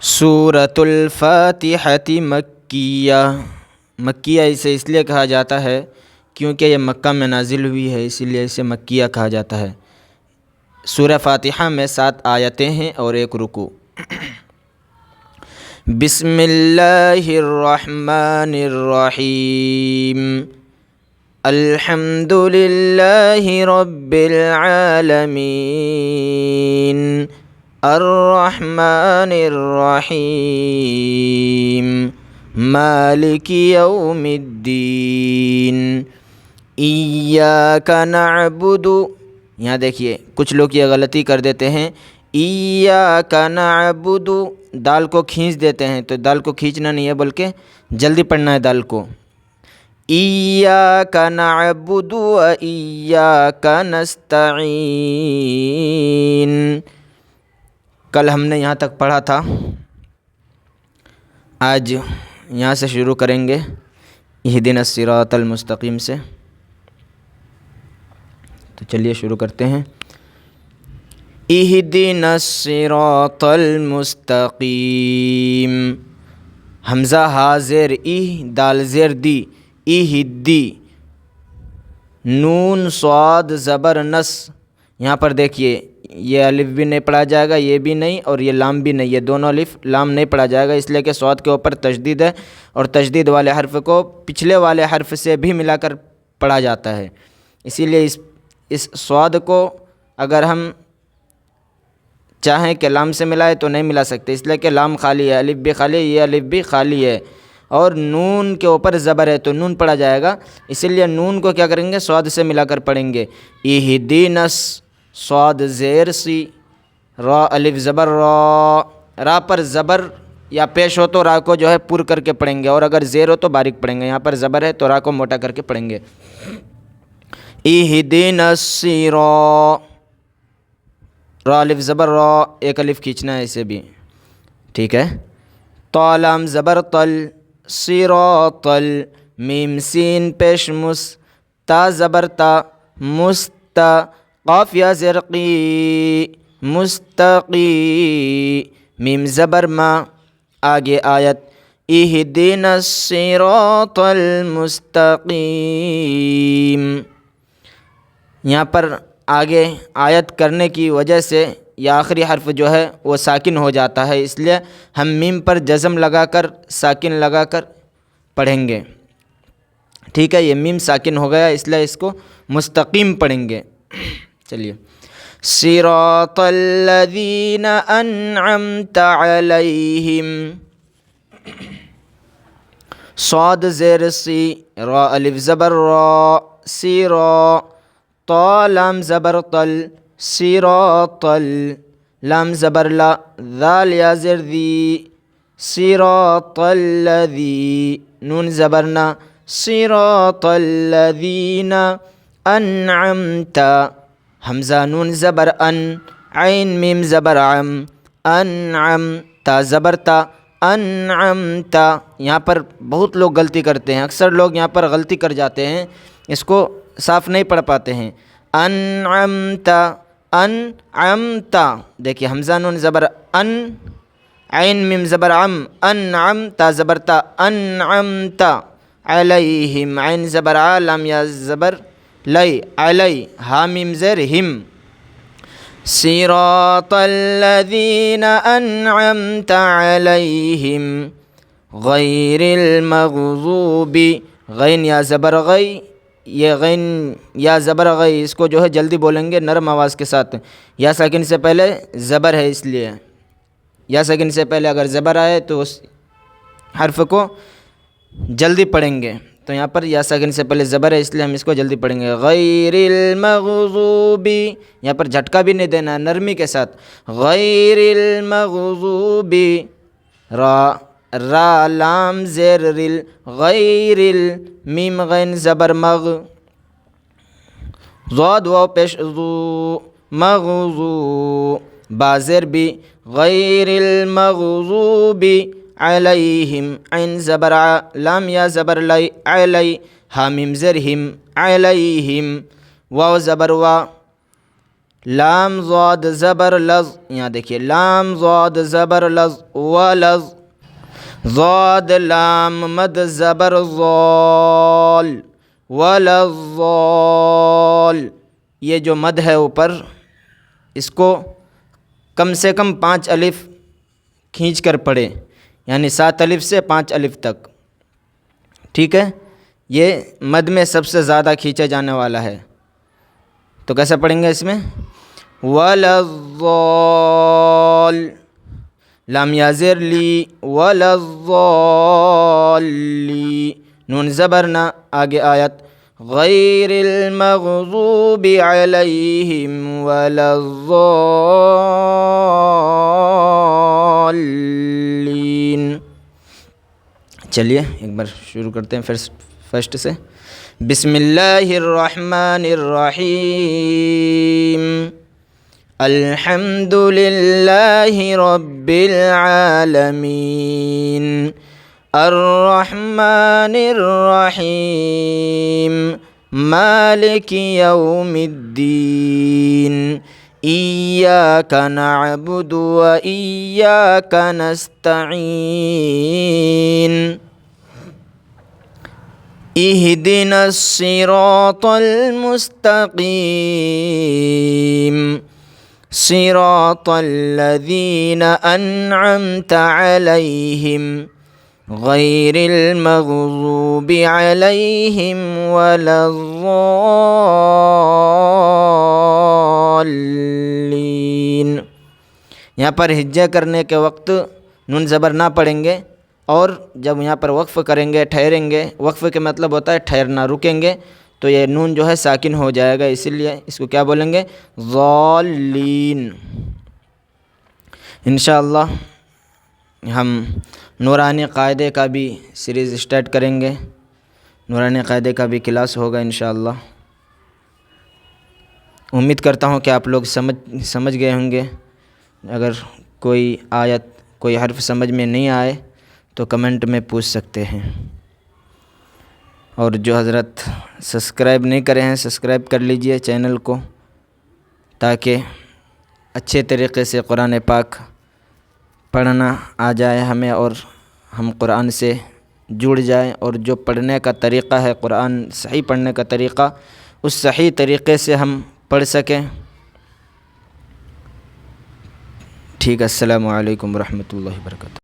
سورۃ الفاتحۃ مکیہ۔ مکیہ اسے اس لیے کہا جاتا ہے کیونکہ یہ مکہ میں نازل ہوئی ہے، اسی لیے اسے مکیہ کہا جاتا ہے۔ سورہ فاتحہ میں 7 آیتیں ہیں اور 1 رکوع۔ بسم اللہ الرحمن الرحیم۔ الحمد للہ رب العالمین، الرحمن الرحیم، مالک یوم الدین، ایاک نعبد۔ یہاں دیکھیے کچھ لوگ یہ غلطی کر دیتے ہیں، ایاک نعبد دال کو کھینچ دیتے ہیں، تو دال کو کھینچنا نہیں ہے بلکہ جلدی پڑھنا ہے دال کو۔ ایاک نعبد و ایاک نستعین۔ کل ہم نے یہاں تک پڑھا تھا، آج یہاں سے شروع کریں گے، اہدنا الصراط المستقیم سے۔ تو چلیے شروع کرتے ہیں۔ اہدنا الصراط المستقیم، حمزہ ہا زیر ای، دال زیر دی، اہدی، نون صاد زبر نس۔ یہاں پر دیکھیے یہ الف بھی نہیں پڑھا جائے گا، یہ بھی نہیں، اور یہ لام بھی نہیں، یہ دونوں الف لام نہیں پڑھا جائے گا، اس لیے کہ صاد کے اوپر تشدید ہے، اور تشدید والے حرف کو پچھلے والے حرف سے بھی ملا کر پڑھا جاتا ہے، اسی لیے اس صاد کو اگر ہم چاہیں کہ لام سے ملائے تو نہیں ملا سکتے، اس لیے کہ لام خالی ہے، الف بھی خالی ہے، یہ الف بھی خالی ہے، اور نون کے اوپر زبر ہے تو نون پڑھا جائے گا، اسی لیے نون کو کیا کریں گے، صاد سے ملا کر پڑھیں گے۔ اہدینس، صاد زیر سی، را الف زبر را، را پر زبر یا پیش ہو تو را کو جو ہے پر کر کے پڑھیں گے، اور اگر زیر ہو تو باریک پڑھیں گے، یہاں پر زبر ہے تو را کو موٹا کر کے پڑھیں گے۔ اہدنا الصراط، را الف زبر را، ایک الف کھینچنا ہے اسے بھی، ٹھیک ہے۔ طا لام زبر تل، صراطل، میم سین پیش مس، تا زبر تا، مستا، قاف یا زیر قی، مستقی، میم زبر ما۔ آگے آیت اہدنا الصراط المستقیم، یہاں پر آگے آیت کرنے کی وجہ سے یہ آخری حرف جو ہے وہ ساکن ہو جاتا ہے، اس لیے ہم میم پر جزم لگا کر ساکن لگا کر پڑھیں گے، ٹھیک ہے۔ یہ میم ساکن ہو گیا اس لیے اس کو مستقیم پڑھیں گے۔ چلیے، صراط الذین انعمت علیہم، صاد زیر سی، را الف زبر را، سیرا، طا لام زبر تل، صراطل، لام زبر لا، ذال یا زیر دی، صراط الذی، نون زبرنا، صراط الذین انعمت، حمزہ نون زبر ان، عین میم زبر عم، انعم، تا زبر تا، انعمت۔ یہاں پر بہت لوگ غلطی کرتے ہیں، اکثر لوگ یہاں پر غلطی کر جاتے ہیں، اس کو صاف نہیں پڑھ پاتے ہیں۔ انعمت، انعمت، دیکھیے حمزہ نون زبر ان، عین میم زبر عم، انعم، تا زبر تا، انعمت علیہم، عین زبر ع، لام یا زبر لی، علی، ہا میم زیر ہم، صراط الذین انعمت علیہم غیر المغضوب، غین یا زبر غی، یہ غین یا زبر غی، اس کو جو ہے جلدی بولیں گے نرم آواز کے ساتھ، یا ساکن سے پہلے زبر ہے اس لیے، یا ساکن سے پہلے اگر زبر آئے تو اس حرف کو جلدی پڑھیں گے، تو یہاں پر یا ساکن سے پہلے زبر ہے اس لیے ہم اس کو جلدی پڑھیں گے۔ غیر المغضوب، یہاں پر جھٹکا بھی نہیں دینا، نرمی کے ساتھ، غیر المغضوب، را، را لام زیر رل، غیر میم غین زبر مغ، ضاد واو پیش ذو، مغضو، با زیر بی، غیر المغضوب علیہم، عین زبر ع، لام یا زبر لی، علی، ہا میم زیر ہم، علیہم، واو زبر وا، لام ضاد زبر لز، یہاں دیکھیے لام ضاد زبر لز ولز، ضاد لام مد زبر ضال ولضال، یہ جو مد ہے اوپر اس کو کم سے کم 5 الف کھینچ کر پڑھے، یعنی 7 الف سے 5 الف تک، ٹھیک ہے، یہ مد میں سب سے زیادہ کھینچا جانے والا ہے۔ تو کیسے پڑھیں گے اس میں؟ ولضال، لام یا زیر لی، ولضالی، نون زبر نہ، آگے آیت غیر المغضوب علیہم ولضالین۔ چلیے ایک بار شروع کرتے ہیں فرسٹ سے۔ بسم اللہ الرحمن الرحیم، الحمد للہ رب العالمین، الرحمن الرحیم، مالک یوم الدین، ایاک نعبد و ایاک نستعین، اہدنا الصراط المستقیم، صراط الذین انعمت علیہم غیر المغضوب علیہم ولا الضالین۔ یہاں پر ہجے کرنے کے وقت نون زبر نہ پڑھیں گے، اور جب یہاں پر وقف کریں گے، ٹھہریں گے، وقف کے مطلب ہوتا ہے ٹھہرنا، رکیں گے تو یہ نون جو ہے ساکن ہو جائے گا، اسی لیے اس کو کیا بولیں گے؟ ضالین۔ انشاءاللہ ہم نورانی قاعدے کا بھی سیریز اسٹارٹ کریں گے، نورانی قاعدے کا بھی کلاس ہوگا انشاءاللہ۔ امید کرتا ہوں کہ آپ لوگ سمجھ گئے ہوں گے۔ اگر کوئی آیت، کوئی حرف سمجھ میں نہیں آئے تو کمنٹ میں پوچھ سکتے ہیں، اور جو حضرت سبسکرائب نہیں کرے ہیں سبسکرائب کر لیجئے چینل کو، تاکہ اچھے طریقے سے قرآن پاک پڑھنا آ جائے ہمیں، اور ہم قرآن سے جڑ جائیں، اور جو پڑھنے کا طریقہ ہے قرآن صحیح پڑھنے کا طریقہ، اس صحیح طریقے سے ہم پڑھ سکیں۔ ٹھیک ہے، السلام علیکم ورحمۃ اللہ وبرکاتہ۔